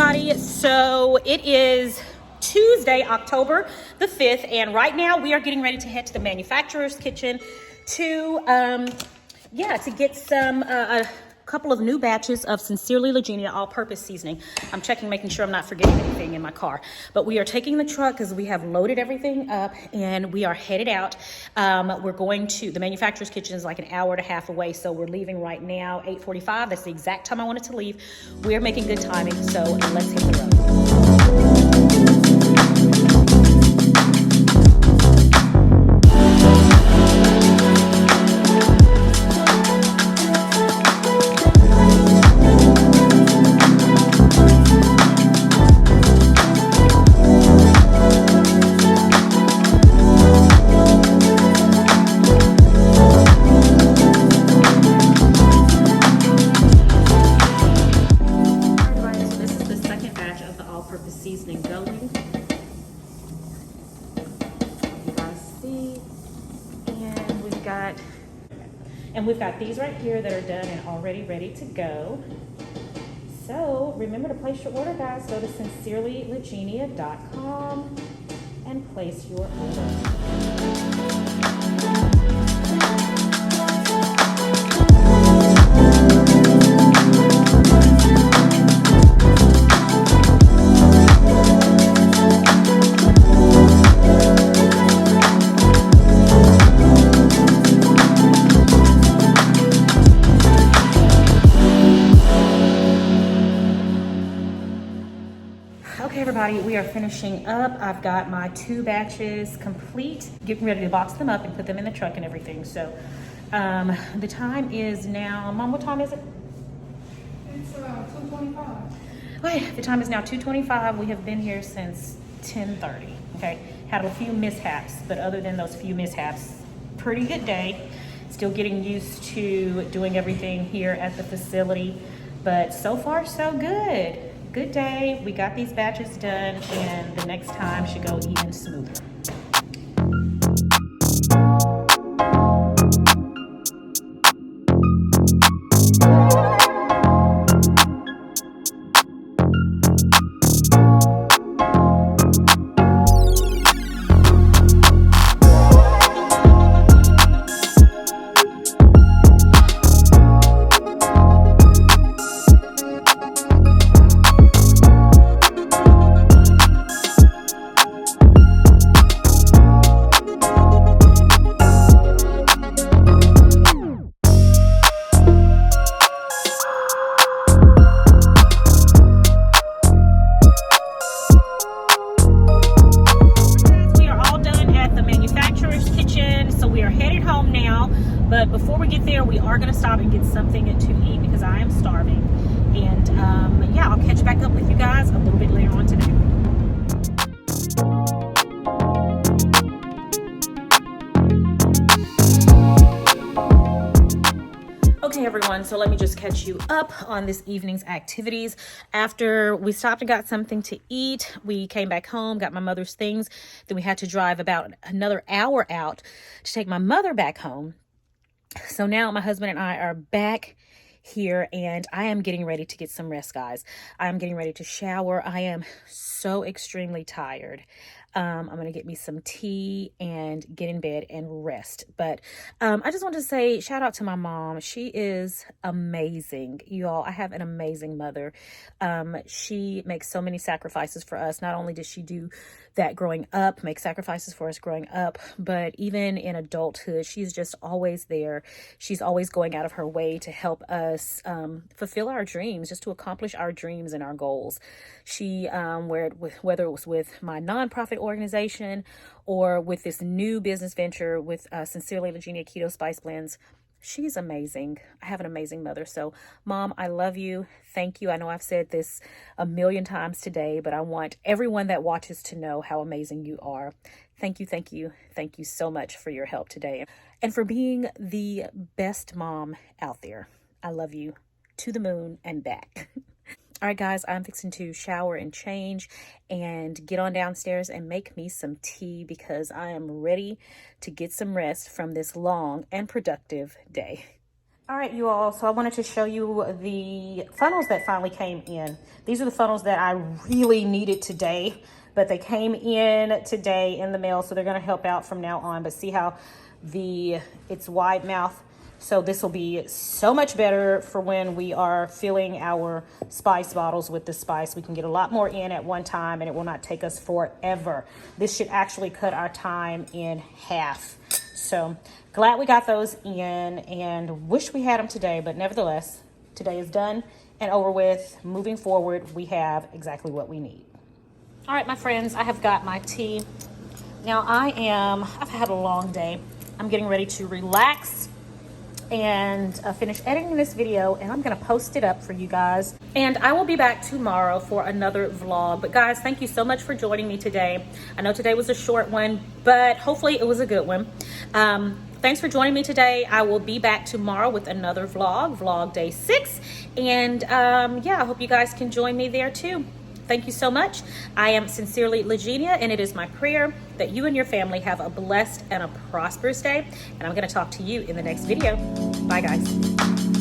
everybody. So it is Tuesday, October the 5th, and right now we are getting ready to head to the manufacturer's kitchen to get some a couple of new batches of Sincerely Legenia all-purpose seasoning. I'm checking, making sure I'm not forgetting anything in my car. But we are taking the truck because we have loaded everything up and we are headed out. We're going to, the manufacturer's kitchen is like an hour and a half away, so we're leaving right now, 8:45. That's the exact time I wanted to leave. We're making good timing, so let's hit the road. Seasoning going. You guys see, and we've got these right here that are done and already ready to go. So remember to place your order, guys. Go to sincerelylegenia.com and place your order. Okay, everybody, we are finishing up. I've got my 2 batches complete, getting ready to box them up and put them in the truck and everything. So the time is now, Mom, what time is it? It's 2:25. Okay, the time is now 2:25. We have been here since 10:30. Okay, had a few mishaps, but other than those few mishaps, pretty good day. Still getting used to doing everything here at the facility, but so far so good. Good day. We got these batches done, and the next time should go even smoother. But before we get there, we are going to stop and get something to eat because I am starving. And yeah, I'll catch back up with you guys a little bit later on today. Okay, everyone, so let me just catch you up on this evening's activities. After we stopped and got something to eat, we came back home, got my mother's things. Then we had to drive about another hour out to take my mother back home. So now my husband and I are back here and I am getting ready to get some rest, guys. I am getting ready to shower. I am so extremely tired. I'm going to get me some tea and get in bed and rest. But I just want to say shout out to my mom. She is amazing. You all, I have an amazing mother. She makes so many sacrifices for us. Not only did she do that growing up, make sacrifices for us growing up, but even in adulthood, she's just always there. She's always going out of her way to help us fulfill our dreams, just to accomplish our dreams and our goals. She, whether it was with my nonprofit organization or with this new business venture with Sincerely Legenia Keto Spice Blends, she's amazing. I have an amazing mother. So, Mom, I love you. Thank you. I know I've said this a million times today, but I want everyone that watches to know how amazing you are. Thank you, thank you, thank you so much for your help today and for being the best mom out there. I love you to the moon and back. All right, guys, I'm fixing to shower and change and get on downstairs and make me some tea because I am ready to get some rest from this long and productive day. All right, you all, so I wanted to show you the funnels that finally came in. These are the funnels that I really needed today, but they came in today in the mail, so they're gonna help out from now on. But see how it's wide mouth? So this will be so much better for when we are filling our spice bottles with the spice. We can get a lot more in at one time and it will not take us forever. This should actually cut our time in half. So glad we got those in and wish we had them today, but nevertheless, today is done and over with. Moving forward, we have exactly what we need. All right, my friends, I have got my tea. Now I've had a long day. I'm getting ready to relax and finish editing this video, and I'm gonna post it up for you guys. And I will be back tomorrow for another vlog. But guys, thank you so much for joining me today. I know today was a short one, but hopefully it was a good one. Thanks for joining me today. I will be back tomorrow with another vlog day 6. And yeah, I hope you guys can join me there too. Thank you so much. I am sincerely Legenia, and it is my prayer that you and your family have a blessed and a prosperous day. And I'm going to talk to you in the next video. Bye, guys.